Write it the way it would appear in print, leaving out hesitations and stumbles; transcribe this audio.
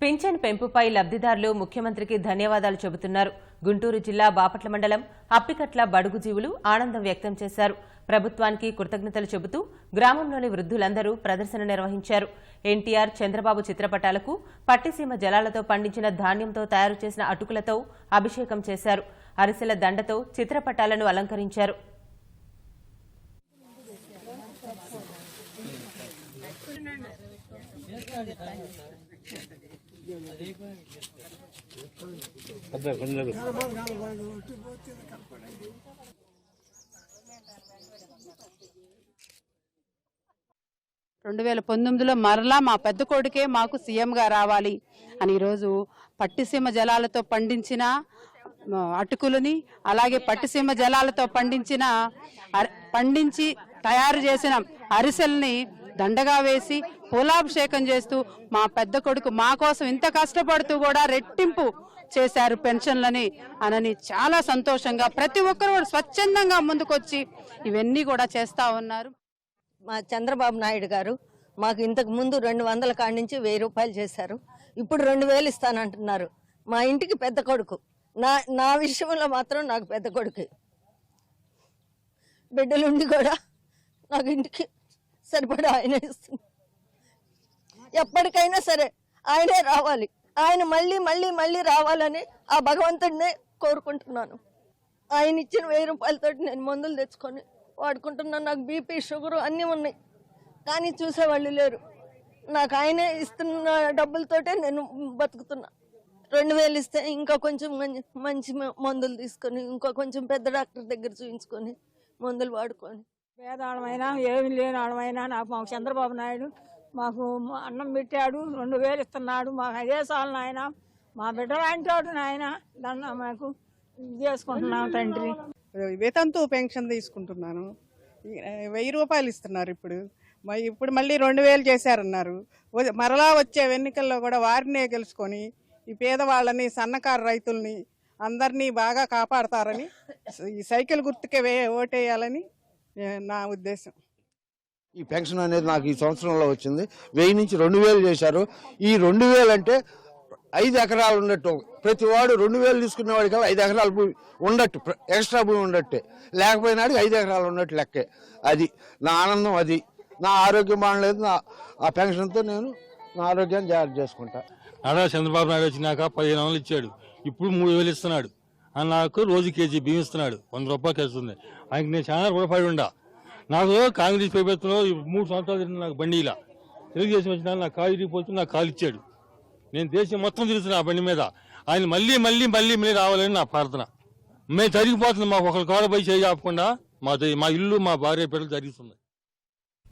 Pension పెంపుపై లబ్ధిదారులు ముఖ్యమంత్రికి ధన్యవాదాలు చెబుతున్నారు. గుంటూరు జిల్లా బాపట్ల మండలం అప్పికట్ల బడుగు జీవులు ఆనందం వ్యక్తం చేశారు. ప్రభుత్వానికి కృతజ్ఞతలు చెబుతూ గ్రామంలోని వృద్ధులందరూ ప్రదర్శన నిర్వహించారు. ఎన్టీఆర్, చంద్రబాబు చిత్రపటాలకు పట్టిసీమ జలాలతో పండించిన ధాన్యంతో తయారు చేసిన అటుకులతో అభిషేకం చేశారు. అరిసెల దండతో చిత్రపటాలను అలంకరించారు. మరలా మా పెద్ద కొడుకే మాకు సీఎంగా రావాలి అని ఈరోజు పట్టిసీమ జలాలతో పండించిన అటుకులని, అలాగే పట్టిసీమ జలాలతో పండించి తయారు చేసిన అరిసెల్ని దండగా వేసి పూలాభిషేకం చేస్తూ మా పెద్ద కొడుకు మా కోసం ఇంత కష్టపడుతూ కూడా రెట్టింపు చేశారు పెన్షన్లని అనని చాలా సంతోషంగా ప్రతి ఒక్కరు స్వచ్ఛందంగా ముందుకొచ్చి ఇవన్నీ కూడా చేస్తా ఉన్నారు. మా చంద్రబాబు నాయుడు గారు మాకు ఇంతకు ముందు 200 కాడి నుంచి 1000 రూపాయలు చేశారు. ఇప్పుడు 2000 ఇస్తానంటున్నారు. మా ఇంటికి పెద్ద కొడుకు, నా విషయంలో మాత్రం నాకు పెద్ద కొడుకు. బిడ్డలుండి కూడా నాకు ఇంటికి సరిపడా ఆయన ఇస్తుంది. ఎప్పటికైనా సరే ఆయనే రావాలి, ఆయన మళ్ళీ మళ్ళీ మళ్ళీ రావాలని ఆ భగవంతుడినే కోరుకుంటున్నాను. ఆయన ఇచ్చిన 1000 రూపాయలతో నేను మందులు తెచ్చుకొని వాడుకుంటున్నాను. నాకు బీపీ, షుగరు అన్నీ ఉన్నాయి, కానీ చూసేవాళ్ళు లేరు. నాకు ఆయనే ఇస్తున్న డబ్బులతోటే నేను బతుకుతున్నా. 2000 ఇస్తే ఇంకా కొంచెం మంచి మందులు తీసుకొని ఇంకో కొంచెం పెద్ద డాక్టర్ దగ్గర చూపించుకొని మందులు వాడుకొని. పేదవాళ్ళమైనా ఏమి లేని వాళ్ళమైనా మాకు చంద్రబాబు నాయుడు మాకు అన్నం పెట్టాడు, 2000 ఇస్తున్నాడు. మాకు అదే చాలు నాయన, మా బిడ్డ లాంటి నాయన. దాన్ని మాకు చేసుకుంటున్నాం తండ్రి. వేతంతో పెన్షన్ తీసుకుంటున్నాను. 1000 రూపాయలు ఇస్తున్నారు. ఇప్పుడు మళ్ళీ 2000 చేశారన్నారు. మరలా వచ్చే ఎన్నికల్లో కూడా వారినే గెలుచుకొని ఈ పేదవాళ్ళని, సన్నకారు రైతుల్ని అందరినీ బాగా కాపాడతారని, ఈ సైకిల్ గుర్తుకే ఓటేయాలని నా ఉద్దేశం. ఈ పెన్షన్ అనేది నాకు ఈ సంవత్సరంలో వచ్చింది. 1000 నుంచి 2000 చేశారు. ఈ 2000 అంటే 5 ఎకరాలు ఉన్నట్టు, ప్రతి వాడు 2000 తీసుకునే వాడికి 5 ఎకరాల భూమి ఉండట్టు, ఎక్స్ట్రా భూమి ఉండట్టే, లేకపోయినాడు 5 ఎకరాలు ఉన్నట్టు లెక్కే. అది నా ఆనందం. అది నా ఆరోగ్యం బాగలేదు. ఆ పెన్షన్తో నేను నా ఆరోగ్యాన్ని జాగ్రత్త చేసుకుంటా. నారా చంద్రబాబు నాయుడు వచ్చినాక 1500 ఇచ్చాడు, ఇప్పుడు 3000 ఇస్తున్నాడు. నాకు రోజు కేజీ బియ్యం ఇస్తున్నాడు, 100 రూపాయలకి వస్తుంది. ఆయనకి నేను చాలా రుణపడి ఉండా. నాకు కాంగ్రెస్ ప్రభుత్వంలో 3 సంవత్సరాలు తిరిగిన నాకు బండిలా, తెలుగుదేశం వచ్చినా నాకు కాలు ఇరిగిపోతుంది, నాకు కాలు ఇచ్చాడు. నేను దేశం మొత్తం తిరుగుతున్నా ఆ బండి మీద. ఆయన మళ్ళీ మళ్ళీ మళ్ళీ మళ్ళీ రావాలని నా ప్రార్థన. మేము జరిగిపోతుంది. మాకు ఒకరి కాడ పోయి చేయి ఆపకుండా మా ఇల్లు, మా భార్య పిల్లలు జరుగుతుంది.